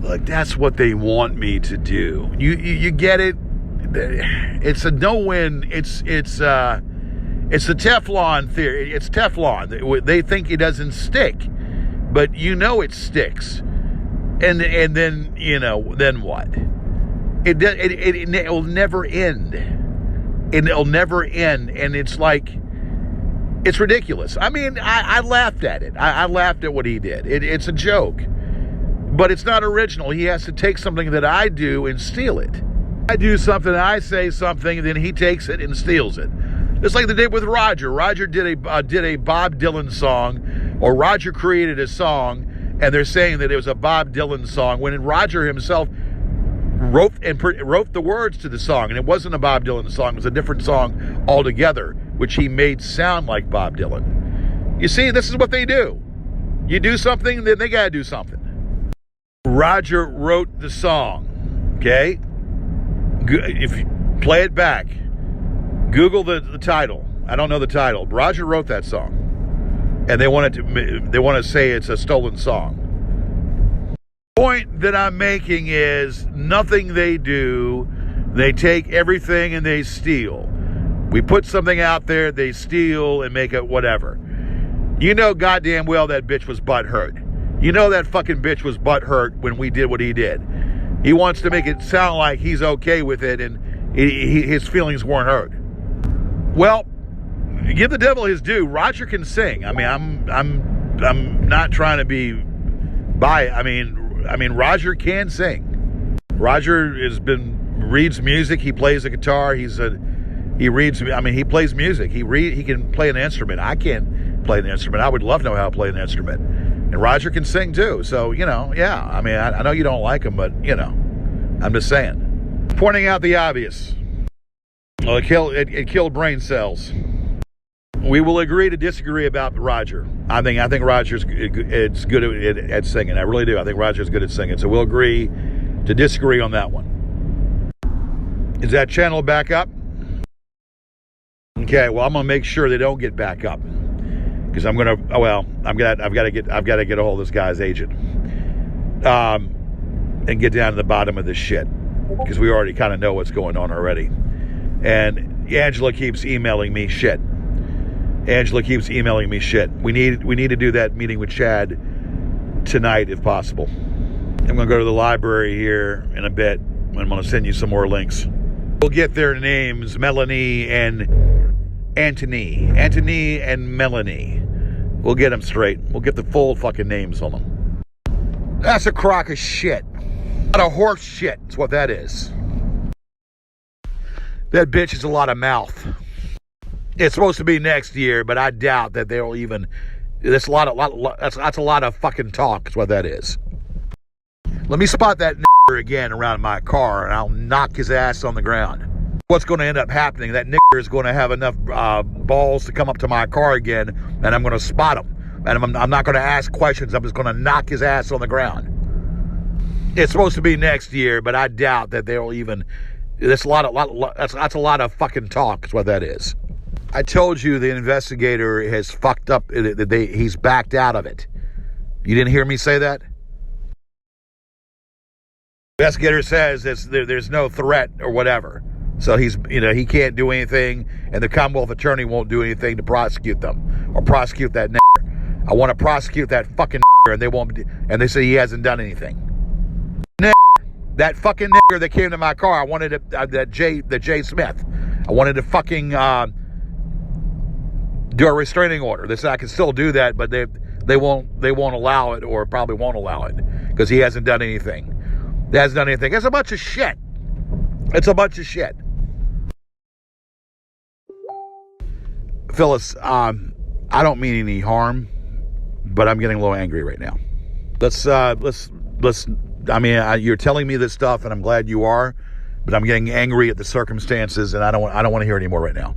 Like, that's what they want me to do. You get it? It's a no-win. It's the Teflon theory. It's Teflon. They think it doesn't stick, but it sticks. And then then what? It will never end. It'll never end. And it's like, it's ridiculous. I mean, I laughed at it. I laughed at what he did. It's a joke, but it's not original. He has to take something that I do and steal it. I do something, I say something, then he takes it and steals it. Just like they did with Roger. Roger did a Bob Dylan song, or Roger created a song, and they're saying that it was a Bob Dylan song, when Roger himself wrote the words to the song, and it wasn't a Bob Dylan song. It was a different song altogether, which he made sound like Bob Dylan. You see, this is what they do. You do something, then they got to do something. Roger wrote the song, okay? If you play it back, Google the title. I don't know the title. Roger wrote that song, and they want to say it's a stolen song. The point that I'm making is, nothing they do, they take everything and they steal. We put something out there, they steal and make it whatever. Goddamn well that bitch was butthurt. That fucking bitch was butthurt when we did what he did. He wants to make it sound like he's okay with it, and his feelings weren't hurt. Well, give the devil his due. Roger can sing. I mean, I'm not trying to be biased. I mean, Roger can sing. Roger reads music. He plays the guitar. He plays music. He can play an instrument. I can't play an instrument. I would love to know how to play an instrument. And Roger can sing too. So, yeah. I mean, I know you don't like him, but, I'm just saying. Pointing out the obvious. Well, it killed brain cells. We will agree to disagree about Roger. I think Roger's good at singing. I really do. I think Roger's good at singing. So we'll agree to disagree on that one. Is that channel back up? Okay. Well, I'm gonna make sure they don't get back up, because I've got to get a hold of this guy's agent, and get down to the bottom of this shit, because we already kind of know what's going on already. And Angela keeps emailing me shit. We need to do that meeting with Chad tonight if possible. I'm going to go to the library here in a bit. I'm going to send you some more links. We'll get their names, Melanie and Anthony and Melanie. We'll get them straight. We'll get the full fucking names on them. That's a crock of shit. A lot of horse shit. That's what that is. That bitch is a lot of mouth. It's supposed to be next year, but I doubt that they'll even. That's a lot of fucking talk. Is what that is. Let me spot that nigger again around my car, and I'll knock his ass on the ground. What's going to end up happening? That nigger is going to have enough balls to come up to my car again, and I'm going to spot him. And I'm not going to ask questions. I'm just going to knock his ass on the ground. It's supposed to be next year, but I doubt that they'll even. That's a lot of fucking talk. Is what that is. I told you the investigator has fucked up. He's backed out of it. You didn't hear me say that? The investigator says there's no threat or whatever. So he can't do anything, and the Commonwealth attorney won't do anything to prosecute them or prosecute that nigger. I want to prosecute that fucking nigger, and they won't. And they say he hasn't done anything. That fucking nigger that came to my car, I wanted the Jay Smith. I wanted to fucking do a restraining order. They said I can still do that, but they won't allow it, or probably won't allow it, because he hasn't done anything. He hasn't done anything. It's a bunch of shit. It's a bunch of shit. Phyllis, I don't mean any harm, but I'm getting a little angry right now. Let's. I mean, you're telling me this stuff, and I'm glad you are, but I'm getting angry at the circumstances, and I don't want to hear anymore right now.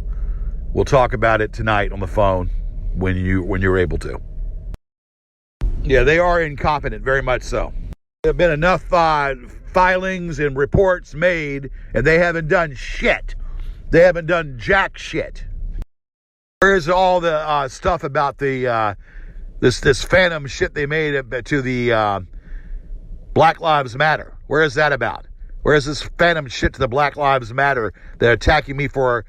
We'll talk about it tonight on the phone when you're able to. Yeah, they are incompetent, very much so. There have been enough filings and reports made, and they haven't done shit. They haven't done jack shit. Where's all the stuff about the this phantom shit they made to the Black Lives Matter. Where is that about? Where is this phantom shit to the Black Lives Matter? They're attacking me for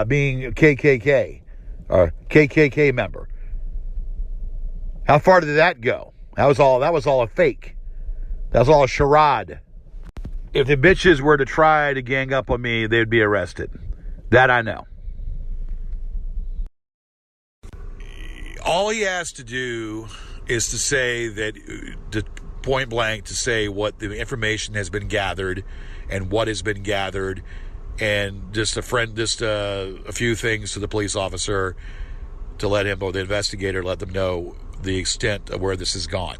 being a KKK or KKK member. How far did that go? That was all a fake. That was all a charade. If the bitches were to try to gang up on me, they'd be arrested. That I know. All he has to do is to say that, point blank, to say what the information has been gathered and what has been gathered, and just a few things to the police officer to let him, or the investigator, let them know the extent of where this has gone.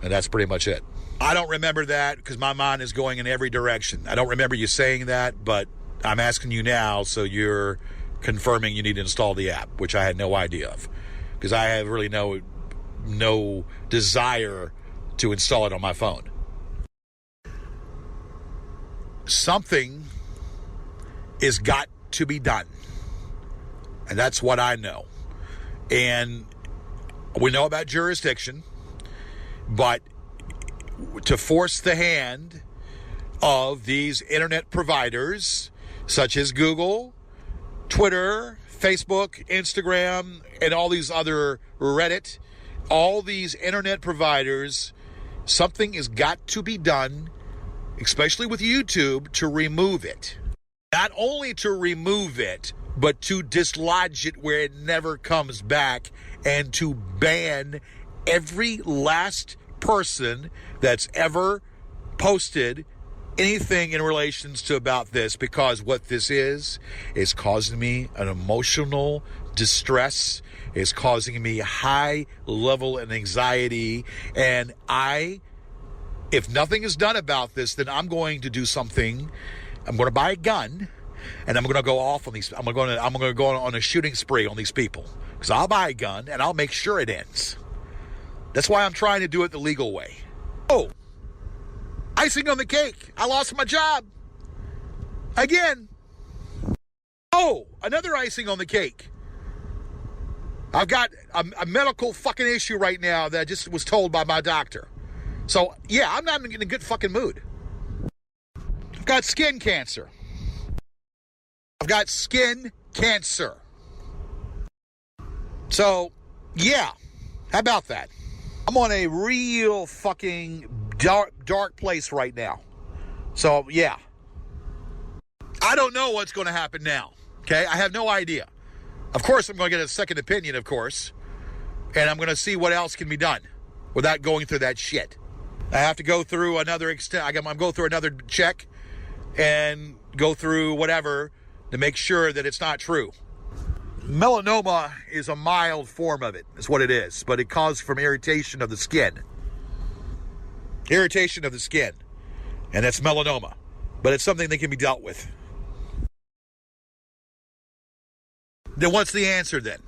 And that's pretty much it. I don't remember that because my mind is going in every direction. I don't remember you saying that, but I'm asking you now, so you're confirming you need to install the app, which I had no idea of, because I have really no desire to install it on my phone. Something is got to be done, and that's what I know. And we know about jurisdiction, but to force the hand of these internet providers such as Google, Twitter, Facebook, Instagram, and all these other Reddit, all these internet providers, something has got to be done, especially with YouTube, to remove it. Not only to remove it, but to dislodge it where it never comes back, and to ban every last person that's ever posted anything in relations to about this, because what this is causing me an emotional distress, is causing me high level of anxiety, and if nothing is done about this, then I'm going to do something. I'm going to buy a gun, and I'm going to go off on these. I'm going to go on a shooting spree on these people, because I'll buy a gun and I'll make sure it ends. That's why I'm trying to do it the legal way. Oh, icing on the cake. I lost my job again. Oh, another icing on the cake. I've got a medical fucking issue right now that I just was told by my doctor. So, yeah, I'm not in a good fucking mood. I've got skin cancer. So, yeah, how about that? I'm on a real fucking dark place right now. So, yeah. I don't know what's going to happen now, okay? I have no idea. Of course, I'm going to get a second opinion, of course, and I'm going to see what else can be done without going through that shit. I have to go through another I'm going through another check and go through whatever to make sure that it's not true. Melanoma is a mild form of it. That's what it is. But it causes from irritation of the skin. Irritation of the skin. And that's melanoma. But it's something that can be dealt with. Then what's the answer then?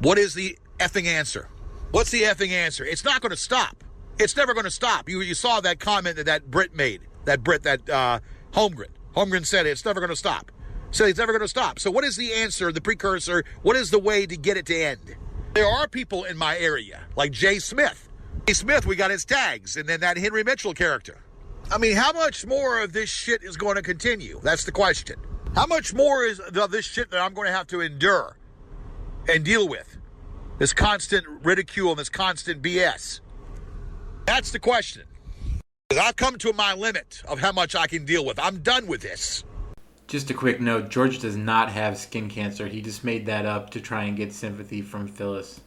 What is the effing answer? What's the effing answer? It's not going to stop. It's never going to stop. You saw that comment that Brit made. Holmgren. Holmgren said it's never going to stop. So it's never going to stop. So what is the answer, the precursor? What is the way to get it to end? There are people in my area, like Jay Smith. Jay Smith, we got his tags, and then that Henry Mitchell character. I mean, how much more of this shit is going to continue? That's the question. How much more is of this shit that I'm going to have to endure and deal with? This constant ridicule and this constant BS. That's the question. Because I've come to my limit of how much I can deal with. I'm done with this. Just a quick note, George does not have skin cancer. He just made that up to try and get sympathy from Phyllis.